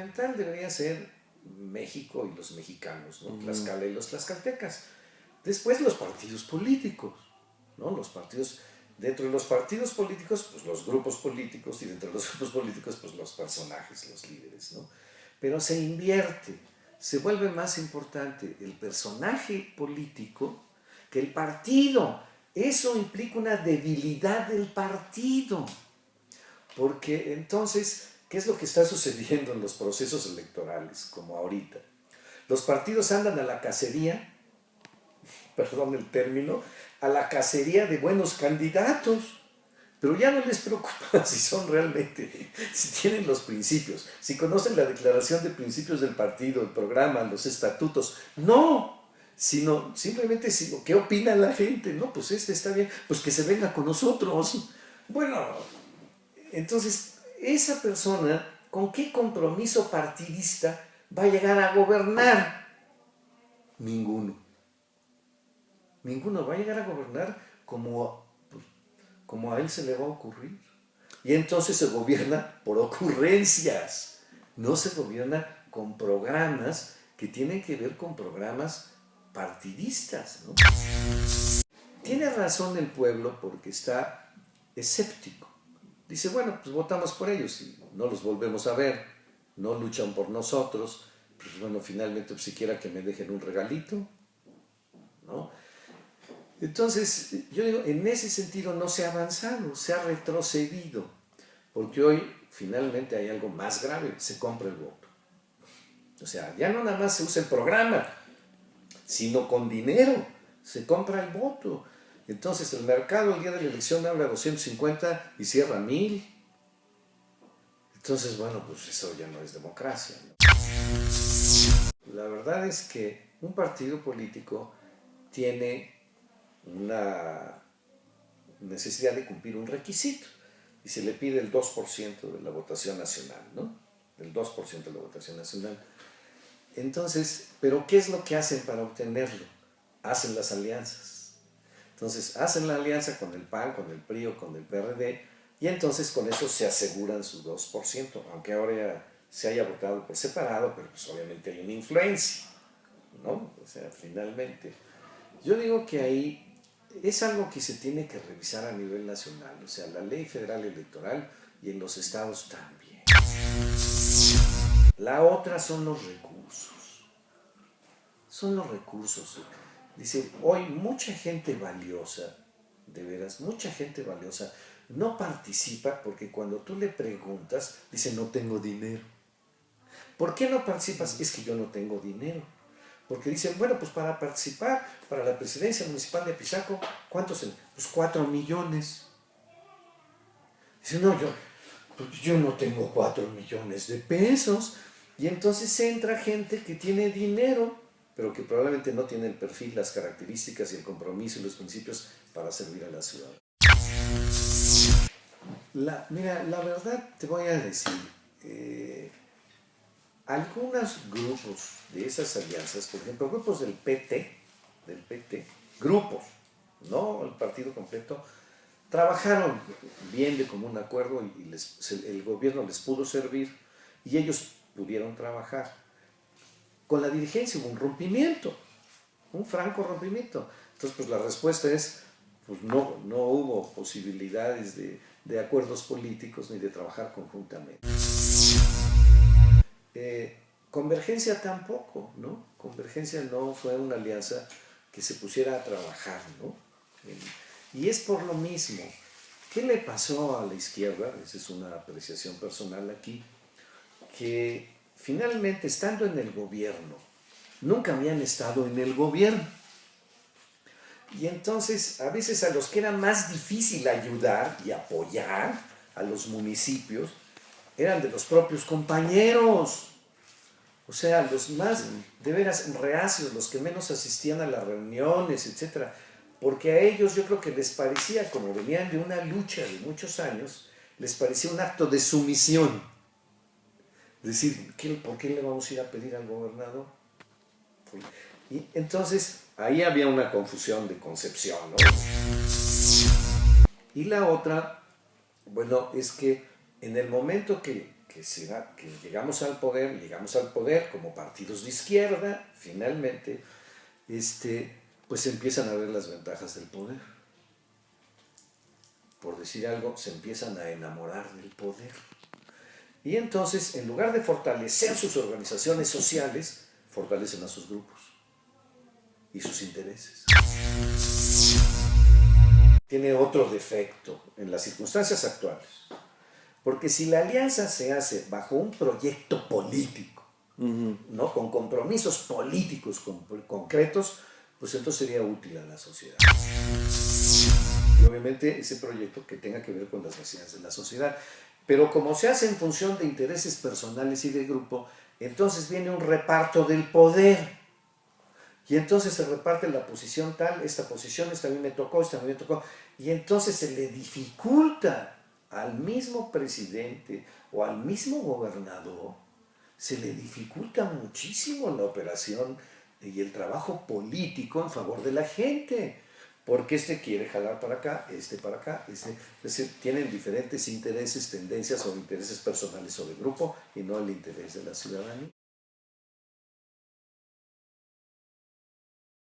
fundamental debería ser México y los mexicanos, ¿no? Tlaxcala y los tlaxcaltecas. Después los partidos políticos, ¿no? Los partidos, dentro de los partidos políticos, pues los grupos políticos, y dentro de los grupos políticos, pues los personajes, los líderes, ¿no? Pero se invierte, se vuelve más importante el personaje político que el partido. Eso implica una debilidad del partido, porque entonces, ¿qué es lo que está sucediendo en los procesos electorales, como ahorita? Los partidos andan a la cacería, perdón el término, a la cacería de buenos candidatos, pero ya no les preocupa si son realmente, si tienen los principios, si conocen la declaración de principios del partido, el programa, los estatutos. No, sino simplemente ¿qué opina la gente? No, pues está bien, pues que se venga con nosotros. Bueno, entonces esa persona, ¿con qué compromiso partidista va a llegar a gobernar? Ninguno. Ninguno va a llegar a gobernar como a él se le va a ocurrir. Y entonces se gobierna por ocurrencias, no se gobierna con programas que tienen que ver con programas partidistas, ¿no? Tiene razón el pueblo porque está escéptico. Dice, bueno, pues votamos por ellos y no los volvemos a ver, no luchan por nosotros, pues bueno, finalmente pues, siquiera que me dejen un regalito, ¿no? Entonces, yo digo, en ese sentido no se ha avanzado, se ha retrocedido, porque hoy finalmente hay algo más grave, se compra el voto. O sea, ya no nada más se usa el programa, sino con dinero se compra el voto. Entonces el mercado el día de la elección habla 250 y cierra 1000. Entonces, bueno, pues eso ya no es democracia, ¿no? La verdad es que un partido político tiene una necesidad de cumplir un requisito y se le pide el 2% de la votación nacional, ¿no? El 2% de la votación nacional. Entonces, ¿pero qué es lo que hacen para obtenerlo? Hacen las alianzas. Entonces, hacen la alianza con el PAN, con el PRI o con el PRD y entonces con eso se aseguran su 2%, aunque ahora ya se haya votado por separado, pero pues obviamente hay una influencia, ¿no? O sea, finalmente. Yo digo que ahí es algo que se tiene que revisar a nivel nacional, o sea, la ley federal electoral y en los estados también. La otra son los recursos. Son los recursos. Dice, hoy mucha gente valiosa, de veras, mucha gente valiosa, no participa porque cuando tú le preguntas, dice, no tengo dinero. ¿Por qué no participas? Es que yo no tengo dinero. Porque dicen, bueno, pues para participar, para la presidencia municipal de Apizaco, ¿cuántos? Pues 4 millones. Dice, no, yo no tengo 4 millones de pesos. Y entonces entra gente que tiene dinero, pero que probablemente no tiene el perfil, las características y el compromiso y los principios para servir a la ciudad. Mira, la verdad te voy a decir, algunos grupos de esas alianzas, por ejemplo, grupos del PT, grupos, no el partido completo, trabajaron bien de común acuerdo y el gobierno les pudo servir y ellos pudieron trabajar. Con la dirigencia hubo un rompimiento, un franco rompimiento. Entonces, pues la respuesta es, pues no hubo posibilidades de acuerdos políticos ni de trabajar conjuntamente. Convergencia tampoco, ¿no? Convergencia no fue una alianza que se pusiera a trabajar, ¿no? Y es por lo mismo. ¿Qué le pasó a la izquierda? Esa es una apreciación personal aquí, que finalmente, estando en el gobierno, nunca habían estado en el gobierno. Y entonces, a veces a los que era más difícil ayudar y apoyar a los municipios, eran de los propios compañeros. O sea, los más, de veras, reacios, los que menos asistían a las reuniones, etc. Porque a ellos yo creo que les parecía, como venían de una lucha de muchos años, les parecía un acto de sumisión. Es decir, ¿por qué le vamos a ir a pedir al gobernador? Y entonces, ahí había una confusión de concepción, ¿no? Y la otra, bueno, es que en el momento que que llegamos al poder como partidos de izquierda, finalmente, pues empiezan a ver las ventajas del poder. Por decir algo, se empiezan a enamorar del poder. Y entonces, en lugar de fortalecer sus organizaciones sociales, fortalecen a sus grupos y sus intereses. Tiene otro defecto en las circunstancias actuales. Porque si la alianza se hace bajo un proyecto político, ¿no? Con compromisos políticos concretos, pues entonces sería útil a la sociedad. Y obviamente ese proyecto que tenga que ver con las necesidades de la sociedad. Pero como se hace en función de intereses personales y de grupo, entonces viene un reparto del poder. Y entonces se reparte la posición tal, esta a mí me tocó, esta a mí me tocó. Y entonces se le dificulta al mismo presidente o al mismo gobernador, se le dificulta muchísimo la operación y el trabajo político en favor de la gente. Porque quiere jalar para acá, para acá, es decir, tienen diferentes intereses, tendencias o intereses personales o de grupo y no el interés de la ciudadanía.